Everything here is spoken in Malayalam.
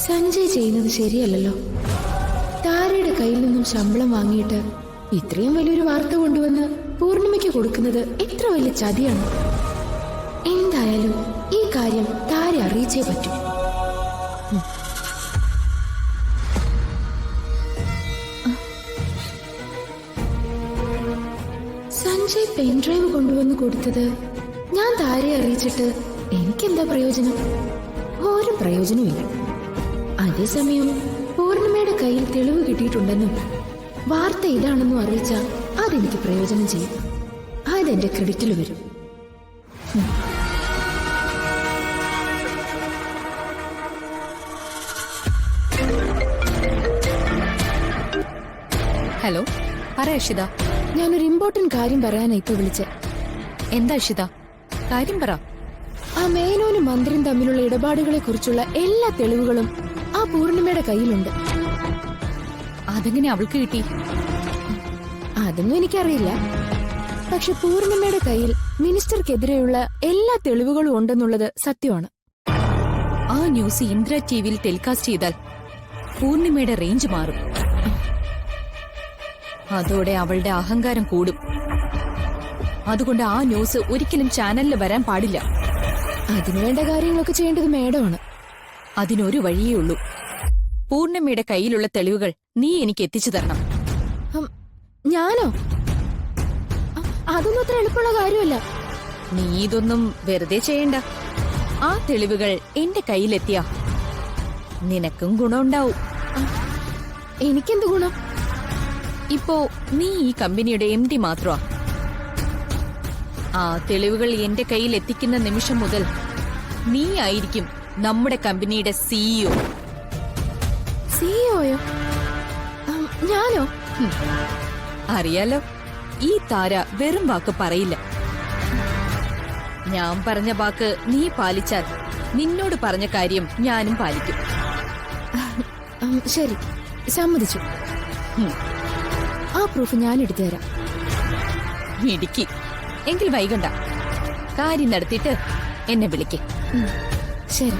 സഞ്ജയ് ചെയ്യുന്നത് ശരിയല്ലല്ലോ. താരയുടെ കയ്യിൽ നിന്നും ശമ്പളം വാങ്ങിയിട്ട് ഇത്രയും വലിയൊരു വാർത്ത കൊണ്ടുവന്ന് പൂർണിമയ്ക്ക് കൊടുക്കുന്നത് എത്ര വലിയ ചതിയാണ്. എന്തായാലും ഈ കാര്യം താര അറിയിച്ചേ പറ്റൂ. സഞ്ജയ് പെൻഡ്രൈവ് കൊണ്ടുവന്ന് കൊടുത്തത് ഞാൻ താരയെ അറിയിച്ചിട്ട് എനിക്കെന്താ പ്രയോജനം? ഒരു പ്രയോജനമില്ല. അതേസമയം പൂർണിമയുടെ കയ്യിൽ തെളിവ് കിട്ടിയിട്ടുണ്ടെന്നും വാർത്ത ഇതാണെന്നും അറിയിച്ചാൽ അതെനിക്ക് പ്രയോജനം ചെയ്യും. അതെന്റെ ക്രെഡിറ്റിൽ വരും. ഹലോ, പറ അക്ഷിത. ഞാനൊരു ഇമ്പോർട്ടന്റ് കാര്യം പറയാനാ ഇപ്പൊ വിളിച്ചേ. എന്താ അക്ഷിത, കാര്യം പറ. ആ മേനോനും മന്ത്രിയും തമ്മിലുള്ള ഇടപാടുകളെ കുറിച്ചുള്ള എല്ലാ തെളിവുകളും ആ പൂർണിമയുടെ കയ്യിലുണ്ട്. അതെങ്ങനെ അവൾക്ക് കിട്ടി? അതൊന്നും എനിക്കറിയില്ല. പക്ഷെ പൂർണിമയുടെ കയ്യിൽ മിനിസ്റ്റർക്കെതിരെയുള്ള എല്ലാ തെളിവുകളും ഉണ്ടെന്നുള്ളത് സത്യമാണ്. ആ ന്യൂസ് ഇന്ദ്ര ടിവിയിൽ ടെലികാസ്റ്റ് ചെയ്താൽ പൂർണിമയുടെ റേഞ്ച് മാറും. അതോടെ അവളുടെ അഹങ്കാരം കൂടും. അതുകൊണ്ട് ആ ന്യൂസ് ഒരിക്കലും ചാനലിൽ വരാൻ പാടില്ല. അതിനുവേണ്ട കാര്യങ്ങളൊക്കെ ചെയ്യേണ്ടത് മേഡമാണ്. അതിനൊരു വഴിയേ ഉള്ളൂ. പൂർണിമയുടെ കയ്യിലുള്ള തെളിവുകൾ നീ എനിക്ക് എത്തിച്ചു തരണം. ഞാനോ? അതൊന്നും അത്ര എളുപ്പമുള്ള കാര്യമല്ല. നീ ഇതൊന്നും വെറുതെ ചെയ്യണ്ട. ആ തെളിവുകൾ എന്റെ കയ്യിലെത്തിയാ നിനക്കും ഗുണമുണ്ടാവും. എനിക്കെന്ത് ഗുണം? ഇപ്പോ നീ ഈ കമ്പനിയുടെ MD മാത്രമാ. ആ തെളിവുകൾ എന്റെ കയ്യിൽ എത്തിക്കുന്ന നിമിഷം മുതൽ നീ ആയിരിക്കും നമ്മുടെ കമ്പനിയുടെ CEO. സിഇഒയോ? ഞാനോ? അറിയാലോ, ഈ താര വെറും വാക്ക് പറയില്ല. ഞാൻ പറഞ്ഞ വാക്ക് നീ പാലിച്ചാൽ നിന്നോട് പറഞ്ഞ കാര്യം ഞാനും പാലിക്കും. ശരി, സമ്മതിച്ചു. ആ പ്രൂഫ് ഞാൻ എടുത്തുതരാം. ഇടുക്കി എങ്കിൽ വൈകണ്ട, കാര്യം നടത്തിയിട്ട് എന്നെ വിളിക്ക്. ശരി.